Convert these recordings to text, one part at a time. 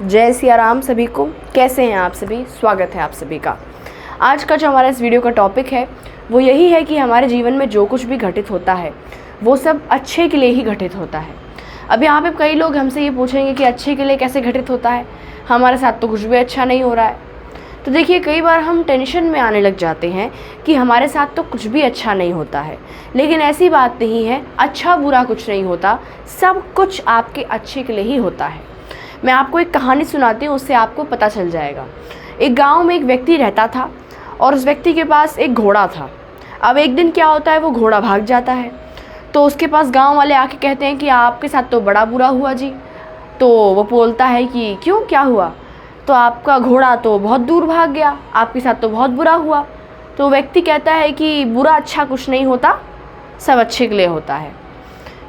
जय सिया राम सभी को। कैसे हैं आप सभी? स्वागत है आप सभी का। आज का जो हमारा इस वीडियो का टॉपिक है वो यही है कि हमारे जीवन में जो कुछ भी घटित होता है वो सब अच्छे के लिए ही घटित होता है। अब यहाँ पे कई लोग हमसे ये पूछेंगे कि अच्छे के लिए कैसे घटित होता है, हमारे साथ तो कुछ भी अच्छा नहीं हो रहा है। तो देखिए, कई बार हम टेंशन में आने लग जाते हैं कि हमारे साथ तो कुछ भी अच्छा नहीं होता है, लेकिन ऐसी बात नहीं है। अच्छा बुरा कुछ नहीं होता, सब कुछ आपके अच्छे के लिए ही होता है। मैं आपको एक कहानी सुनाती हूँ, उससे आपको पता चल जाएगा। एक गांव में एक व्यक्ति रहता था और उस व्यक्ति के पास एक घोड़ा था। अब एक दिन क्या होता है, वो घोड़ा भाग जाता है। तो उसके पास गांव वाले आके कहते हैं कि आपके साथ तो बड़ा बुरा हुआ जी। तो वो बोलता है कि क्यों, क्या हुआ? तो आपका घोड़ा तो बहुत दूर भाग गया, आपके साथ तो बहुत बुरा हुआ। तो व्यक्ति कहता है कि बुरा अच्छा कुछ नहीं होता, सब अच्छे के लिए होता है।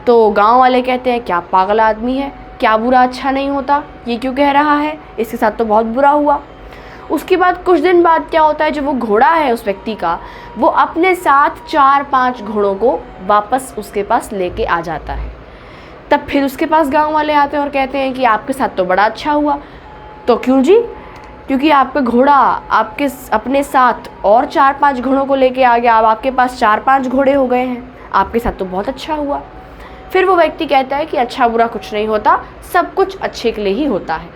तो गांव वाले कहते हैं क्या पागल आदमी है, क्या बुरा अच्छा नहीं होता, ये क्यों कह रहा है, इसके साथ तो बहुत बुरा हुआ। उसके बाद कुछ दिन बाद क्या होता है, जो वो घोड़ा है उस व्यक्ति का, वो अपने साथ 4-5 घोड़ों को वापस उसके पास लेके आ जाता है। तब फिर उसके पास गांव वाले आते हैं और कहते हैं कि आपके साथ तो बड़ा अच्छा हुआ। तो क्यों जी? क्योंकि आपका घोड़ा आपके अपने साथ और 4-5 घोड़ों को लेके आ गया, अब आपके पास 4-5 घोड़े हो गए हैं, आपके साथ तो बहुत अच्छा हुआ। फिर वो व्यक्ति कहता है कि अच्छा बुरा कुछ नहीं होता, सब कुछ अच्छे के लिए ही होता है।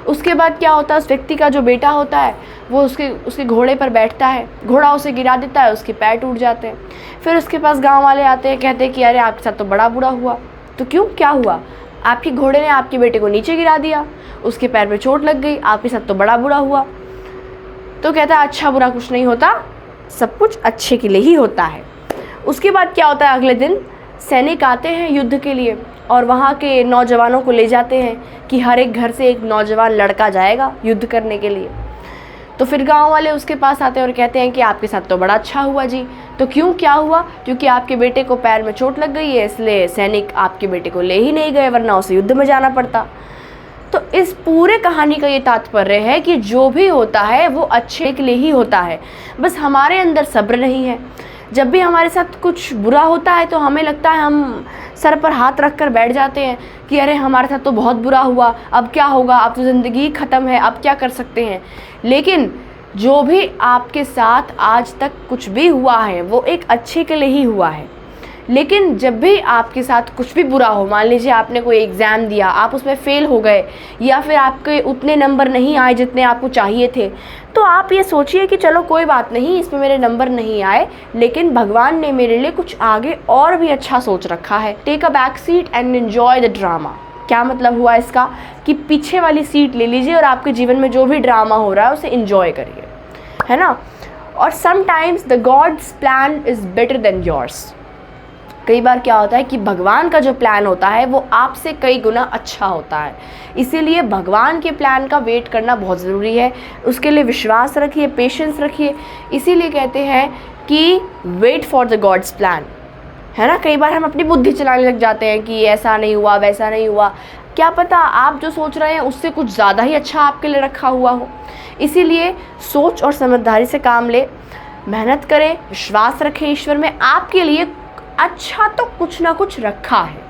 उसके बाद क्या होता है, उस व्यक्ति का जो बेटा होता है वो उसके घोड़े पर बैठता है, घोड़ा उसे गिरा देता है, उसके पैर टूट जाते हैं। फिर उसके पास गांव वाले आते हैं, कहते हैं कि अरे आपके साथ तो बड़ा बुरा हुआ। तो क्यों, क्या हुआ? आपके घोड़े ने आपके बेटे को नीचे गिरा दिया, उसके पैर पे चोट लग गई, आपके साथ तो बड़ा बुरा हुआ। तो कहता है अच्छा बुरा कुछ नहीं होता, सब कुछ अच्छे के लिए ही होता है। उसके बाद क्या होता है, अगले दिन सैनिक आते हैं युद्ध के लिए और वहाँ के नौजवानों को ले जाते हैं कि हर एक घर से एक नौजवान लड़का जाएगा युद्ध करने के लिए। तो फिर गांव वाले उसके पास आते हैं और कहते हैं कि आपके साथ तो बड़ा अच्छा हुआ जी। तो क्यों, क्या हुआ? क्योंकि आपके बेटे को पैर में चोट लग गई है, इसलिए सैनिक आपके बेटे को ले ही नहीं गए, वरना उसे युद्ध में जाना पड़ता। तो इस पूरे कहानी का ये तात्पर्य है कि जो भी होता है वो अच्छे के लिए ही होता है, बस हमारे अंदर सब्र नहीं है। जब भी हमारे साथ कुछ बुरा होता है तो हमें लगता है, हम सर पर हाथ रख कर बैठ जाते हैं कि अरे हमारे साथ तो बहुत बुरा हुआ, अब क्या होगा, अब तो ज़िंदगी ख़त्म है, अब क्या कर सकते हैं। लेकिन जो भी आपके साथ आज तक कुछ भी हुआ है वो एक अच्छे के लिए ही हुआ है। लेकिन जब भी आपके साथ कुछ भी बुरा हो, मान लीजिए आपने कोई एग्ज़ाम दिया, आप उसमें फ़ेल हो गए, या फिर आपके उतने नंबर नहीं आए जितने आपको चाहिए थे, तो आप ये सोचिए कि चलो कोई बात नहीं, इसमें मेरे नंबर नहीं आए, लेकिन भगवान ने मेरे लिए कुछ आगे और भी अच्छा सोच रखा है। Take a back seat and enjoy the drama. क्या मतलब हुआ इसका? कि पीछे वाली सीट ले लीजिए और आपके जीवन में जो भी ड्रामा हो रहा है उसे एंजॉय करिए, है ना। और sometimes the God's plan is better than yours. कई बार क्या होता है कि भगवान का जो प्लान होता है वो आपसे कई गुना अच्छा होता है, इसीलिए भगवान के प्लान का वेट करना बहुत ज़रूरी है। उसके लिए विश्वास रखिए, पेशेंस रखिए। इसीलिए कहते हैं कि wait for the God's plan, है ना। कई बार हम अपनी बुद्धि चलाने लग जाते हैं कि ऐसा नहीं हुआ, वैसा नहीं हुआ। क्या पता आप जो सोच रहे हैं उससे कुछ ज़्यादा ही अच्छा आपके लिए रखा हुआ हो। इसीलिए सोच और समझदारी से काम ले, मेहनत करें, विश्वास रखें ईश्वर में, आपके लिए अच्छा तो कुछ ना कुछ रखा है।